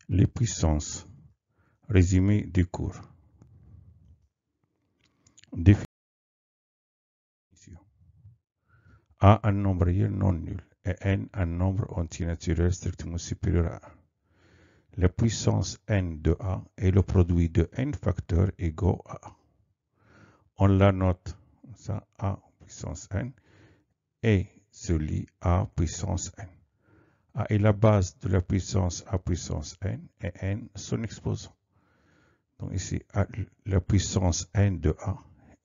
Les puissances. Résumé du cours. Définition. A un nombre réel non nul et n un nombre entier naturel strictement supérieur à 1. La puissance n de A est le produit de n facteurs égaux à A. On la note, ça, A puissance n, et se lit A puissance n. A est la base de la puissance A puissance n et n son exposant. Donc ici, la puissance n de A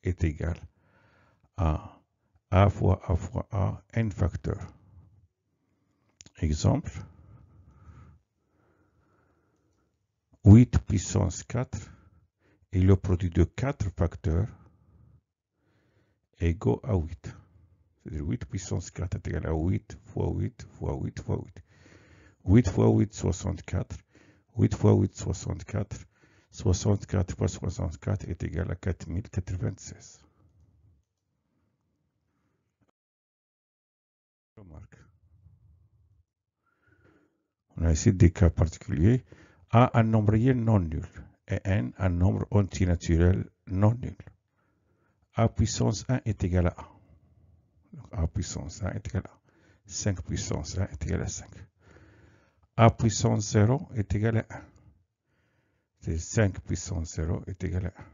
est égale à A fois A, n facteurs. Exemple, 8 puissance 4 est le produit de 4 facteurs égaux à 8. C'est-à-dire 8 puissance 4 est égal à 8 fois 8 fois 8 fois 8. 8 fois 8, 64. 8 fois 8, 64. 64 fois 64 est égal à 4096. Remarque. On a ici des cas particuliers. A un nombre réel non nul et n un nombre entier naturel non nul. A puissance 1 est égal à A. Donc A puissance 1 est égal à 5 puissance 1 est égal à 5. A puissance 0 est égal à 1. C'est 5 puissance 0 est égal à 1.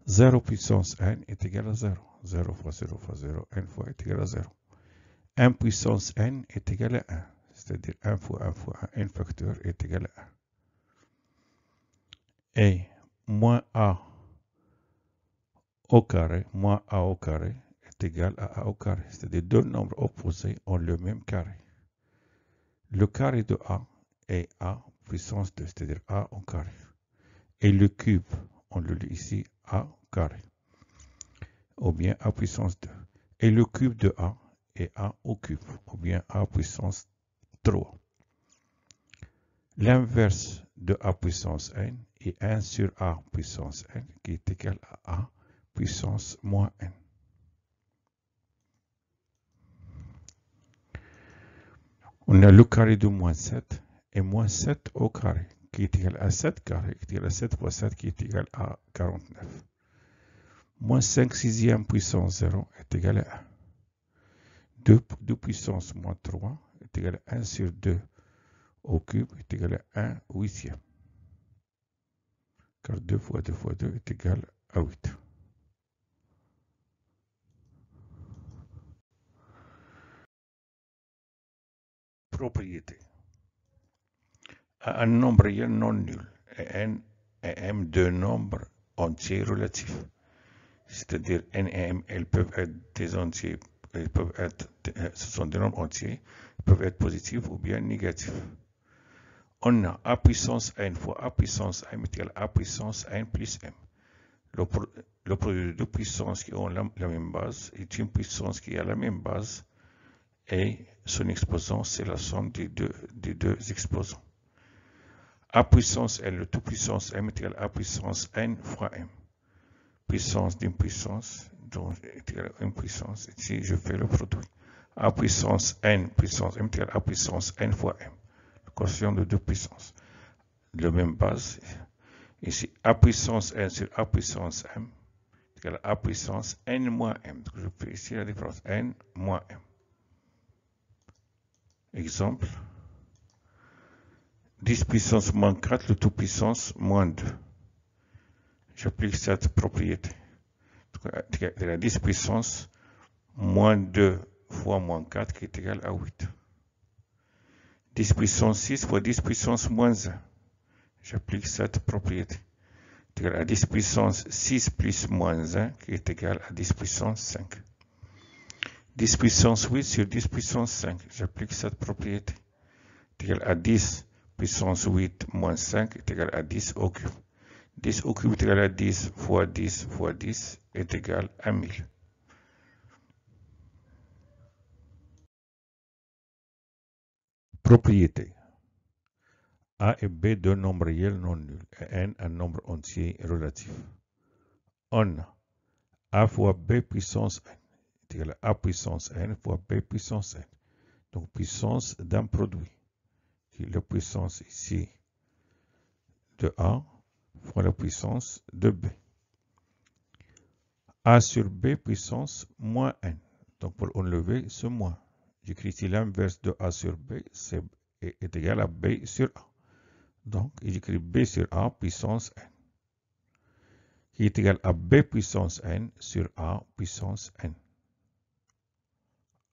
0 puissance n est égal à 0. 0 fois 0 fois 0, n fois est égal à 0. 1 puissance n est égal à 1. C'est-à-dire 1 fois 1 fois 1, n facteur est égal à 1. Et moins a au carré, moins a au carré est égal à a au carré. C'est-à-dire deux nombres opposés ont le même carré. Le carré de a est a puissance 2, c'est-à-dire a au carré. Et le cube, on le lit ici, a au carré. Ou bien a puissance 2. Et le cube de a est a au cube, ou bien a puissance 3. L'inverse de a puissance n est 1 sur a puissance n qui est égal à a puissance moins n. On a le carré de moins 7 et moins 7 au carré qui est égal à 7 carré qui est égal à 7 fois 7 qui est égal à 49. Moins 5 sixième puissance 0 est égal à 1. 2 puissance moins 3 est égal à 1 sur 2 au cube est égal à 1 huitième. Car 2 fois 2 fois 2 est égal à 8. Propriété. Un nombre réel non nul et n et m deux nombres entiers relatifs. C'est-à-dire n et m, elles peuvent être des entiers, ce sont des nombres entiers, ils peuvent être positifs ou bien négatifs. On a a puissance n fois a puissance m est égal à a puissance n plus m. Le produit de deux puissances qui ont la même base est une puissance qui a la même base et son exposant, c'est la somme des deux exposants. A puissance n, le tout puissance m est égal à a puissance n fois m. Puissance d'une puissance, donc est égal à une puissance. Ici, je fais le produit. A puissance n puissance m est égal à a puissance n fois m. Le quotient de deux puissances. De même base. Ici, a puissance n sur a puissance m est égal à a puissance n moins m. Donc, je fais ici la différence n moins m. Exemple. 10 puissance moins 4, le tout puissance moins 2. J'applique cette propriété. Donc, 10 puissance moins 2 fois moins 4 qui est égal à 8. 10 puissance 6 fois 10 puissance moins 1. J'applique cette propriété. C'est égal à 10 puissance 6 plus moins 1 qui est égal à 10 puissance 5. 10 puissance 8 sur 10 puissance 5. J'applique cette propriété. C'est égal à 10 puissance 8 moins 5 est égal à 10 au cube. 10 au cube est égal à 10 fois 10 fois 10 est égal à 1000. Propriété. A et B deux nombres réels non nuls et n un nombre entier relatif. On a A fois B puissance n est égal à A puissance n fois B puissance n. Donc puissance d'un produit qui est la puissance ici de A fois la puissance de B. A sur B puissance moins n. Donc pour enlever ce moins, j'écris ici l'inverse de A sur B, est égal à B sur A. Donc j'écris B sur A puissance n, qui est égal à B puissance n sur A puissance n.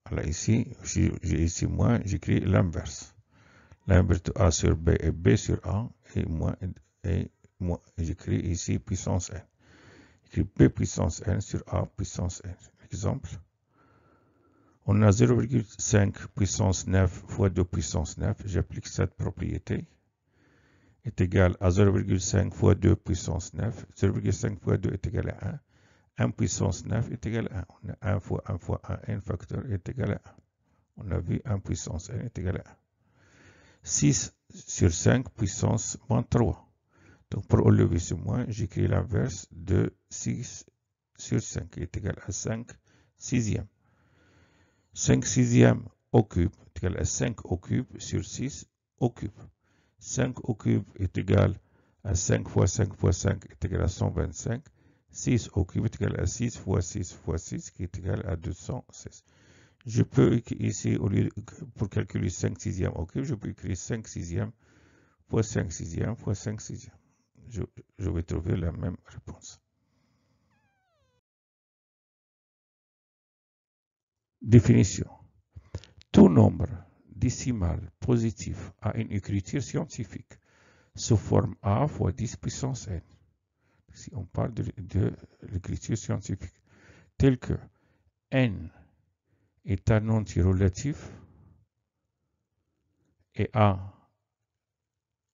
Alors ici, j'ai ici moins, j'écris l'inverse. L'inverse de A sur B est B sur A et j'écris ici puissance n. J'écris B puissance n sur A puissance n. Exemple, on a 0,5 puissance 9 fois 2 puissance 9. J'applique cette propriété. Est égal à 0,5 fois 2 puissance 9. 0,5 fois 2 est égal à 1. 1 puissance 9 est égal à 1. On a 1 fois 1 fois 1, n facteur est égal à 1. On a vu 1 puissance n est égal à 1. 6 sur 5 puissance moins 3. Donc pour enlever ce moins, j'écris l'inverse de 6 sur 5 qui est égal à 5 sixièmes. 5 sixièmes au cube est égal à 5 au cube sur 6 au cube. 5 au cube est égal à 5 fois 5 fois 5 est égal à 125. 6 au cube est égal à 6 fois 6 fois 6 qui est égal à 216. Je peux ici, au lieu pour calculer 5 sixièmes au cube, je peux écrire 5 sixièmes fois 5 sixièmes fois 5 sixièmes. Je vais trouver la même réponse. Définition. Tout nombre décimal positif a une écriture scientifique sous forme A fois 10 puissance n. Si on parle de l'écriture scientifique, tel que n est un entier relatif et a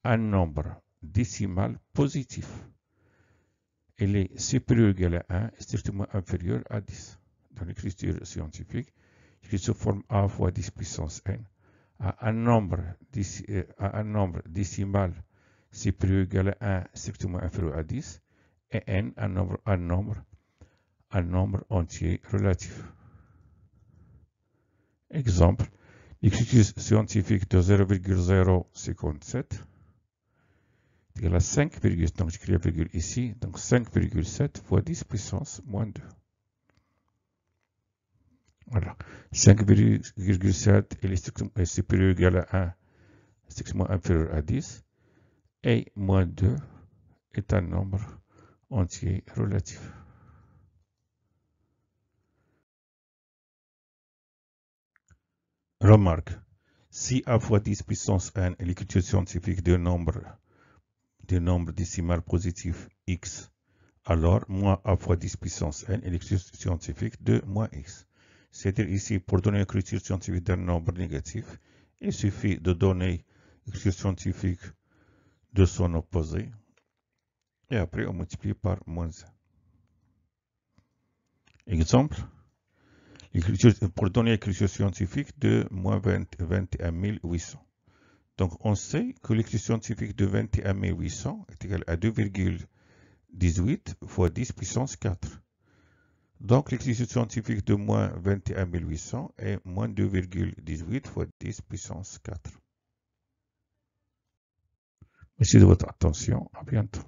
un nombre décimal positif. Elle est supérieure ou égale à 1 et strictement inférieure à 10. Dans l'écriture scientifique, écrit sous forme A fois 10 puissance n à un nombre décimal supérieur ou égal à 1 strictement inférieur à 10 et n un nombre entier relatif. Exemple, l'écriture scientifique de 0,057 est égal à 5, donc j'écris la virgule ici, donc 5,7 fois 10 puissance moins 2. Voilà, 5,7 est supérieur ou égal à 1, strictement inférieur à 10, et moins 2 est un nombre entier relatif. Remarque, si A fois 10 puissance n est l'écriture scientifique d'un nombre décimal positif x, alors moins A fois 10 puissance n est l'écriture scientifique de moins x. C'est-à-dire ici, pour donner l'écriture scientifique d'un nombre négatif, il suffit de donner l'écriture scientifique de son opposé, et après on multiplie par moins 1. Exemple, pour donner l'écriture scientifique de moins 21 800. Donc on sait que l'écriture scientifique de 21 800 est égale à 2,18 fois 10 puissance 4. Donc l'écriture scientifique de moins 21 800 est moins 2,18 fois 10 puissance 4. Merci de votre attention, à bientôt.